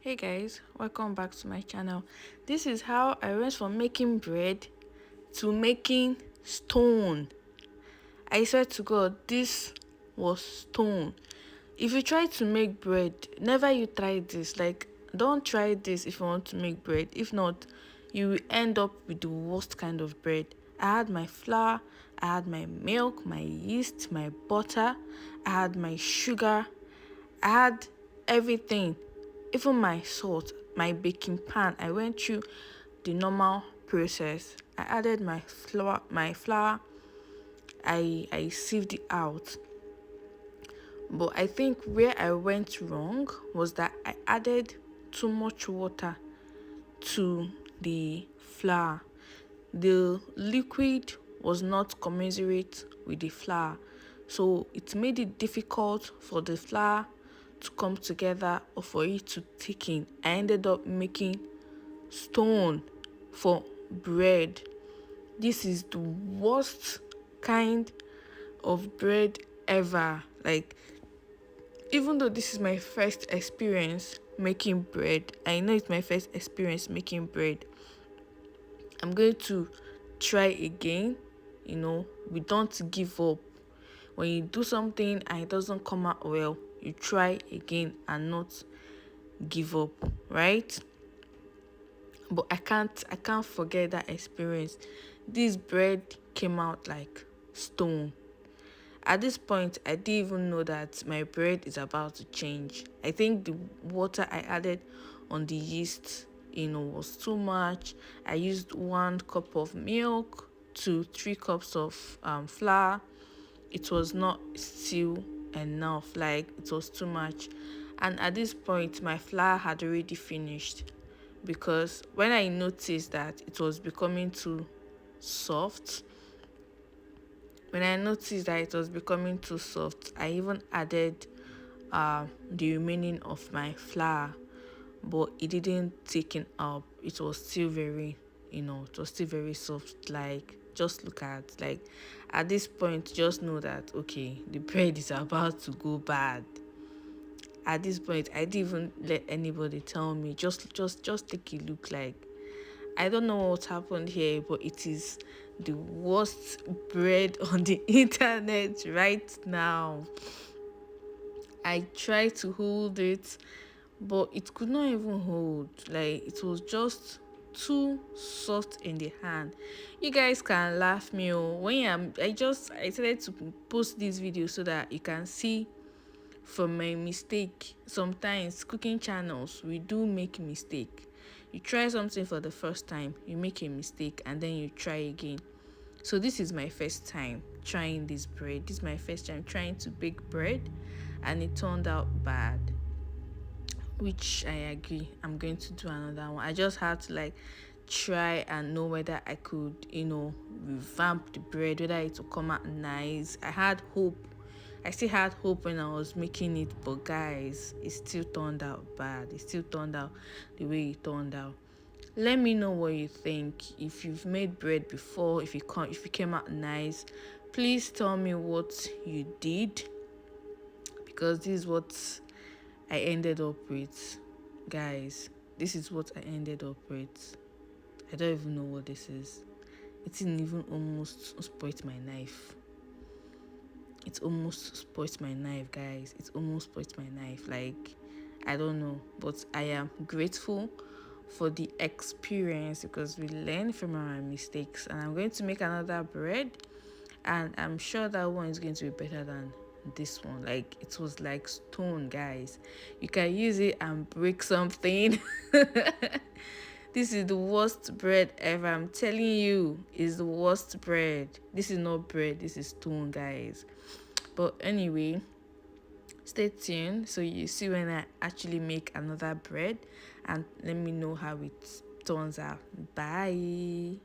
Hey guys, welcome back to my channel. This is how I went from making bread to making stone. I swear to God, this was stone. If you try to make bread, never you try this. Like, don't try this if you want to make bread. If not, you will end up with the worst kind of bread. I had my flour, I had my milk, my yeast, my butter, I had my sugar, I had everything, even my salt, my baking pan. I went through the normal process. I added my flour. I sieved it out. But I think where I went wrong was that I added too much water to the flour. The liquid was not commensurate with the flour, so it made it difficult for the flour to come together or for it to thicken. I ended up making stone for bread. This is the worst kind of bread ever. Like, even though this is my first experience making bread, I know it's my first experience making bread. I'm going to try again. We don't give up. When you do something and it doesn't come out well, you try again and not give up, right? But I can't forget that experience. This bread came out like stone. At this point, I didn't even know that my bread is about to change. I think the water I added on the yeast, was too much. I used 1 cup of milk to 3 cups of flour. It was not still enough. Like, it was too much. And at this point, my flour had already finished, because when I noticed that it was becoming too soft, I even added the remaining of my flour, but it didn't thicken up. It was still very soft. Like, just look at this point, just know that okay, the bread is about to go bad. At this point, I didn't even let anybody tell me. Just take a look. Like, I don't know what happened here, but it is the worst bread on the internet right now. I tried to hold it, but it could not even hold. Like, it was just too soft in the hand. You guys can laugh me when I started to post this video so that you can see from my mistake. Sometimes cooking channels, we do make mistake. You try something for the first time, you make a mistake, and then you try again. So this is my first time trying this bread. This is my first time trying to bake bread, and it turned out bad, which I agree. I'm going to do another one. I just had to try and know whether I could, revamp the bread, whether it will come out nice. I had hope. I still had hope when I was making it, but guys, it still turned out bad. It still turned out the way it turned out. Let me know what you think. If you've made bread before, if it came out nice, please tell me what you did, because this is what I ended up with. Guys, this is what I ended up with. I don't even know what this is. It didn't even almost spoiled my knife. It almost spoiled my knife, guys. It almost spoiled my knife. Like, I don't know. But I am grateful for the experience, because we learn from our mistakes. And I'm going to make another bread, and I'm sure that one is going to be better than this one. Like, it was like stone, guys. You can use it and break something. This is the worst bread ever. I'm telling you, it's the worst bread. This is not bread, this is stone, guys. But anyway, stay tuned so you see when I actually make another bread, and let me know how it turns out. Bye.